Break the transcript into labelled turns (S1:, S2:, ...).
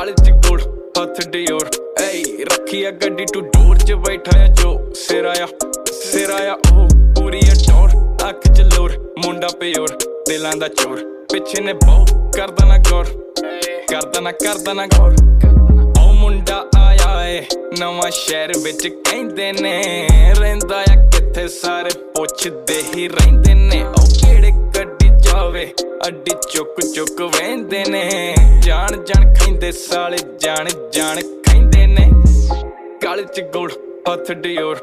S1: गल च गुड़ हथ डियोर ए रखी है गड्डी टू डोर च बैठा है जो सिर आया ओ पूरी टोर अख च लोर मुंडा प्योर दिलां दा चोर पिछे ने बहु करदा ना गौर करदा ना गौर ओ मुंडा आया है नवां शहर विच कहंदे ने रहिंदा है किथे सारे पुछदे ही रहिंदे ने ओ किहड़े गड्डी जावे अड्डी चुक वेंदे ने जान खैंदे साले जान खैंदे ने गल च गुड़ हथ डियोर